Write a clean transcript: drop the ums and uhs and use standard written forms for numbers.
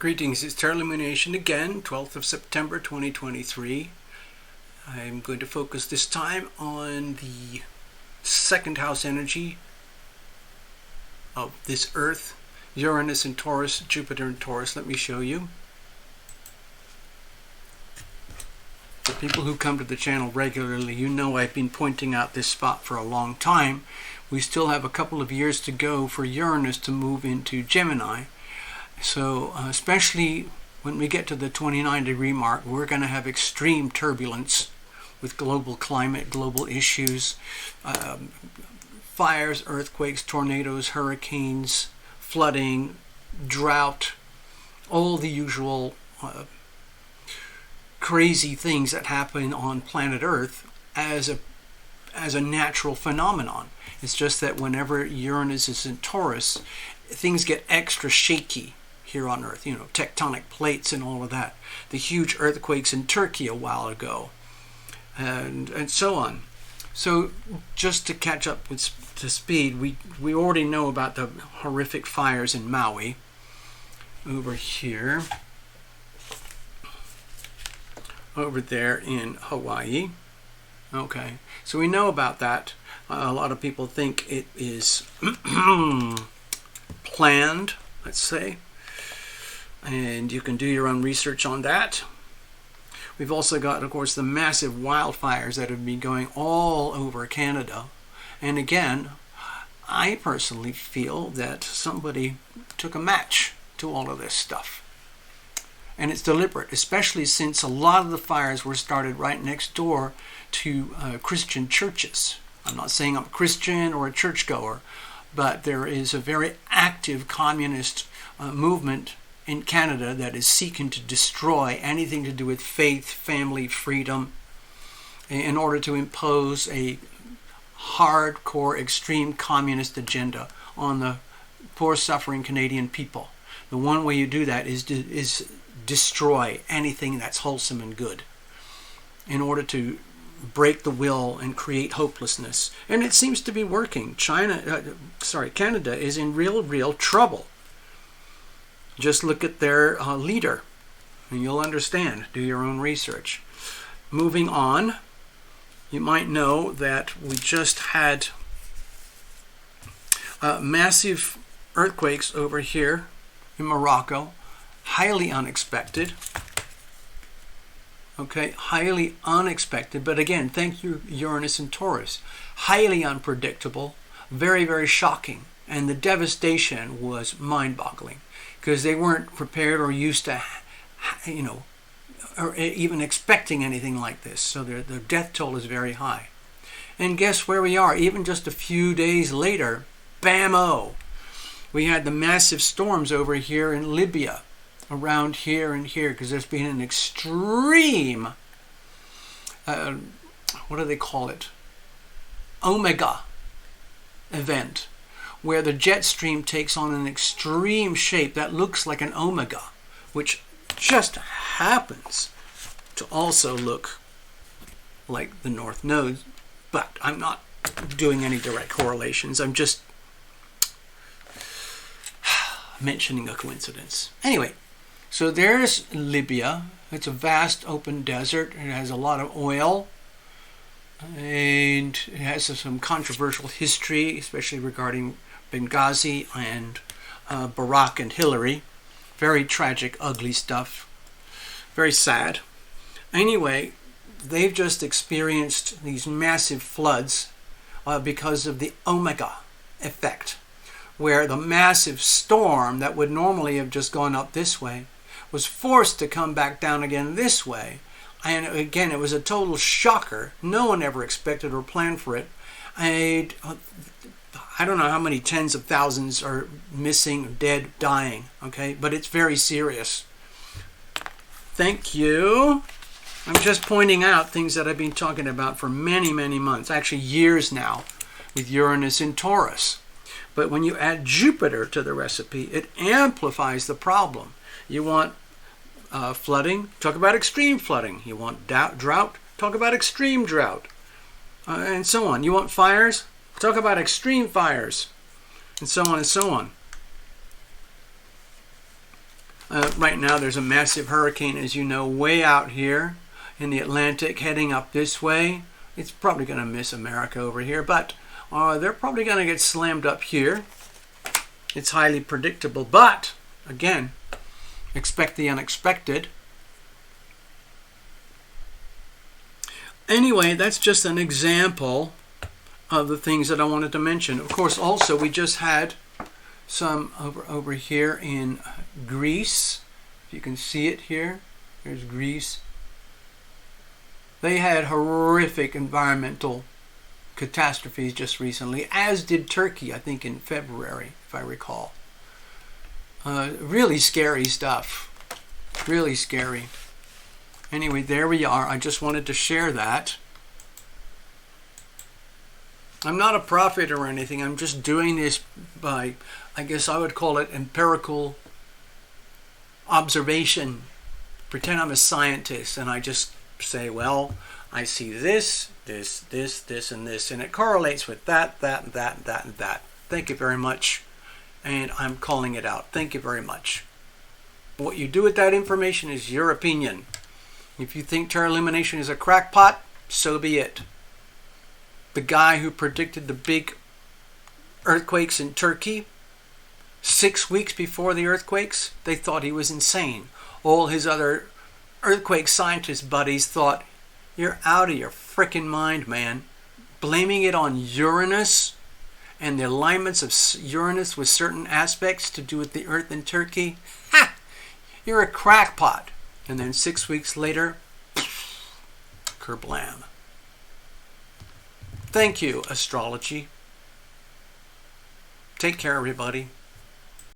Greetings, it's Terra Illumination again, 12th of September 2023. I'm going to focus this time on the second house energy of this Earth, Uranus in Taurus, Jupiter in Taurus. Let me show you. For people who come to the channel regularly, you know I've been pointing out this spot for a long time. We still have a couple of years to go for Uranus to move into Gemini. So especially when we get to the 29-degree mark, we're going to have extreme turbulence with global climate, global issues, fires, earthquakes, tornadoes, hurricanes, flooding, drought, all the usual crazy things that happen on planet Earth as a natural phenomenon. It's just that whenever Uranus is in Taurus, things get extra shaky here on Earth, you know, tectonic plates and all of that. The huge earthquakes in Turkey a while ago, and so on. So just to catch up to speed, we already know about the horrific fires in Maui over here, over there in Hawaii. Okay, so we know about that. A lot of people think it is planned, let's say. And you can do your own research on that. We've also got, of course, the massive wildfires that have been going all over Canada. And again, I personally feel that somebody took a match to all of this stuff. And it's deliberate, especially since a lot of the fires were started right next door to Christian churches. I'm not saying I'm a Christian or a churchgoer, but there is a very active communist movement in Canada that is seeking to destroy anything to do with faith, family, freedom, in order to impose a hardcore, extreme communist agenda on the poor, suffering Canadian people. The one way you do that is destroy anything that's wholesome and good in order to break the will and create hopelessness. And it seems to be working. Canada is in real trouble. Just look at their leader, and you'll understand. Do your own research. Moving on, you might know that we just had massive earthquakes over here in Morocco. Highly unexpected. Okay, highly unexpected. But again, thank you, Uranus and Taurus. Highly unpredictable. Very, very shocking. And the devastation was mind-boggling, because they weren't prepared or used to, or even expecting anything like this. So their death toll is very high. And guess where we are? Even just a few days later, bam-o! We had the massive storms over here in Libya, around here and here, because there's been an extreme, what do they call it? Omega event, where the jet stream takes on an extreme shape that looks like an omega, which just happens to also look like the North Node. But I'm not doing any direct correlations. I'm just mentioning a coincidence. Anyway, so there's Libya. It's a vast open desert. It has a lot of oil. And it has some controversial history, especially regarding Benghazi and Barack and Hillary. Very tragic, ugly stuff. Very sad. Anyway, they've just experienced these massive floods because of the Omega effect, where the massive storm that would normally have just gone up this way was forced to come back down again this way. And again, it was a total shocker. No one ever expected or planned for it. I don't know how many tens of thousands are missing, dead, dying, okay? But it's very serious. Thank you. I'm just pointing out things that I've been talking about for many, many months, actually years now, with Uranus in Taurus. But when you add Jupiter to the recipe, it amplifies the problem. You want flooding, talk about extreme flooding. You want drought, talk about extreme drought, and so on. You want fires, talk about extreme fires, and so on and so on. Right now there's a massive hurricane, as you know, way out here in the Atlantic heading up this way. It's probably going to miss America over here, but they're probably going to get slammed up here. It's highly predictable, but again, expect the unexpected. Anyway, that's just an example of the things that I wanted to mention. Of course, also we just had some over here in Greece. If you can see it here, there's Greece. They had horrific environmental catastrophes just recently, as did Turkey, I think in February, if I recall. Really scary stuff. Really scary. Anyway, there we are. I just wanted to share that. I'm not a prophet or anything. I'm just doing this by, I guess I would call it empirical observation. Pretend I'm a scientist and I just say, well, I see this, this, and this, and it correlates with that, and that. Thank you very much. And I'm calling it out. Thank you very much. What you do with that information is your opinion. If you think terra illumination is a crackpot, so be it. The guy who predicted the big earthquakes in Turkey 6 weeks before the earthquakes, they thought he was insane. All his other earthquake scientist buddies thought, you're out of your frickin' mind, man. Blaming it on Uranus and the alignments of Uranus with certain aspects to do with the earth in Turkey. Ha! You're a crackpot. And then 6 weeks later, kerblam. Thank you, astrology. Take care, everybody.